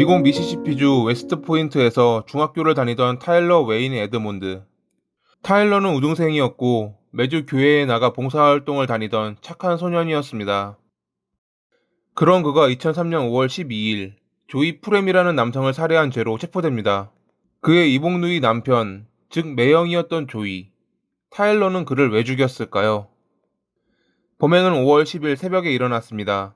미국 미시시피주 웨스트포인트에서 중학교를 다니던 타일러 웨인 에드몬드. 타일러는 우등생이었고 매주 교회에 나가 봉사활동을 다니던 착한 소년이었습니다. 그런 그가 2003년 5월 12일 조이 프렘이라는 남성을 살해한 죄로 체포됩니다. 그의 이복누이 남편, 즉 매형이었던 조이. 타일러는 그를 왜 죽였을까요? 범행은 5월 10일 새벽에 일어났습니다.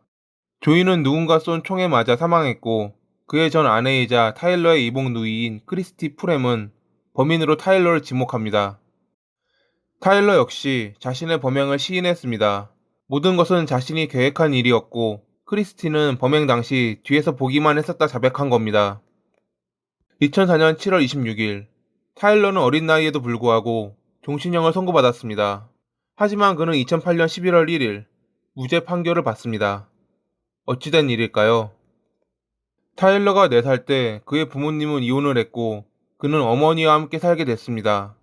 조이는 누군가 쏜 총에 맞아 사망했고 그의 전 아내이자 타일러의 이복 누이인 크리스티 프렘은 범인으로 타일러를 지목합니다. 타일러 역시 자신의 범행을 시인했습니다. 모든 것은 자신이 계획한 일이었고 크리스티는 범행 당시 뒤에서 보기만 했었다 자백한 겁니다. 2004년 7월 26일 타일러는 어린 나이에도 불구하고 종신형을 선고받았습니다. 하지만 그는 2008년 11월 1일 무죄 판결을 받습니다. 어찌된 일일까요? 타일러가 4살 때 그의 부모님은 이혼을 했고 그는 어머니와 함께 살게 됐습니다.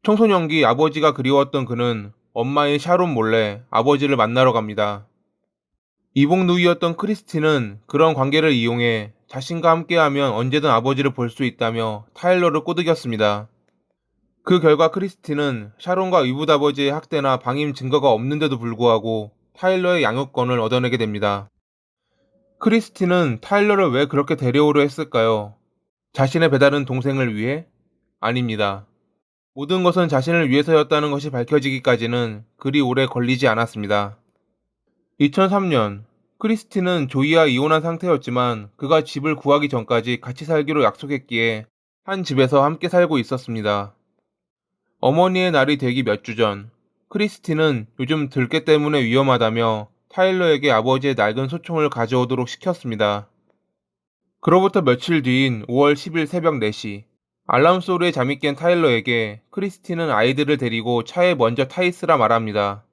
청소년기 아버지가 그리웠던 그는 엄마인 샤론 몰래 아버지를 만나러 갑니다. 이복누이였던 크리스티는 그런 관계를 이용해 자신과 함께하면 언제든 아버지를 볼 수 있다며 타일러를 꼬드겼습니다. 그 결과 크리스티는 샤론과 이붓아버지의 학대나 방임 증거가 없는데도 불구하고 타일러의 양육권을 얻어내게 됩니다. 크리스티는 타일러를 왜 그렇게 데려오려 했을까요? 자신의 배다른 동생을 위해? 아닙니다. 모든 것은 자신을 위해서였다는 것이 밝혀지기까지는 그리 오래 걸리지 않았습니다. 2003년, 크리스티는 조이와 이혼한 상태였지만 그가 집을 구하기 전까지 같이 살기로 약속했기에 한 집에서 함께 살고 있었습니다. 어머니의 날이 되기 몇 주 전, 크리스티는 요즘 들깨 때문에 위험하다며 타일러에게 아버지의 낡은 소총을 가져오도록 시켰습니다. 그로부터 며칠 뒤인 5월 10일 새벽 4시, 알람 소리에 잠이 깬 타일러에게 크리스티는 아이들을 데리고 차에 먼저 타 있으라 말합니다.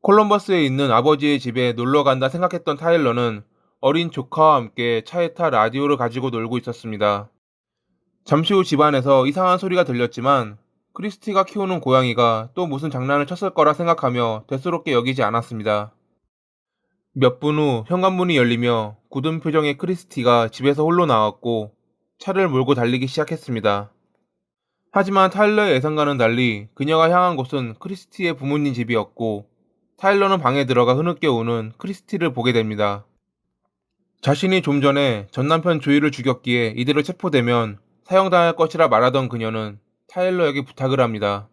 콜럼버스에 있는 아버지의 집에 놀러 간다 생각했던 타일러는 어린 조카와 함께 차에 타 라디오를 가지고 놀고 있었습니다. 잠시 후 집안에서 이상한 소리가 들렸지만 크리스티가 키우는 고양이가 또 무슨 장난을 쳤을 거라 생각하며 대수롭게 여기지 않았습니다. 몇 분 후 현관문이 열리며 굳은 표정의 크리스티가 집에서 홀로 나왔고 차를 몰고 달리기 시작했습니다. 하지만 타일러의 예상과는 달리 그녀가 향한 곳은 크리스티의 부모님 집이었고 타일러는 방에 들어가 흐느껴 우는 크리스티를 보게 됩니다. 자신이 좀 전에 전남편 조이를 죽였기에 이대로 체포되면 사형당할 것이라 말하던 그녀는 타일러에게 부탁을 합니다.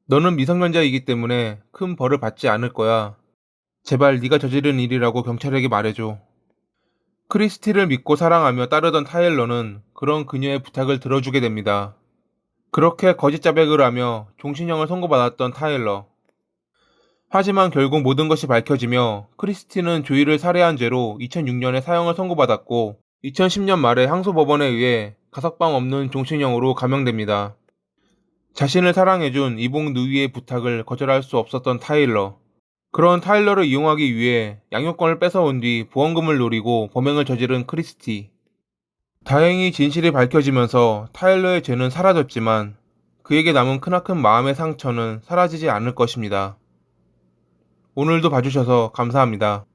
너는 미성년자이기 때문에 큰 벌을 받지 않을 거야. 제발 네가 저지른 일이라고 경찰에게 말해줘. 크리스티를 믿고 사랑하며 따르던 타일러는 그런 그녀의 부탁을 들어주게 됩니다. 그렇게 거짓 자백을 하며 종신형을 선고받았던 타일러. 하지만 결국 모든 것이 밝혀지며 크리스티는 조이를 살해한 죄로 2006년에 사형을 선고받았고 2010년 말에 항소법원에 의해 가석방 없는 종신형으로 감형됩니다. 자신을 사랑해준 이복 누이의 부탁을 거절할 수 없었던 타일러. 그런 타일러를 이용하기 위해 양육권을 뺏어온 뒤 보험금을 노리고 범행을 저지른 크리스티. 다행히 진실이 밝혀지면서 타일러의 죄는 사라졌지만 그에게 남은 크나큰 마음의 상처는 사라지지 않을 것입니다. 오늘도 봐주셔서 감사합니다.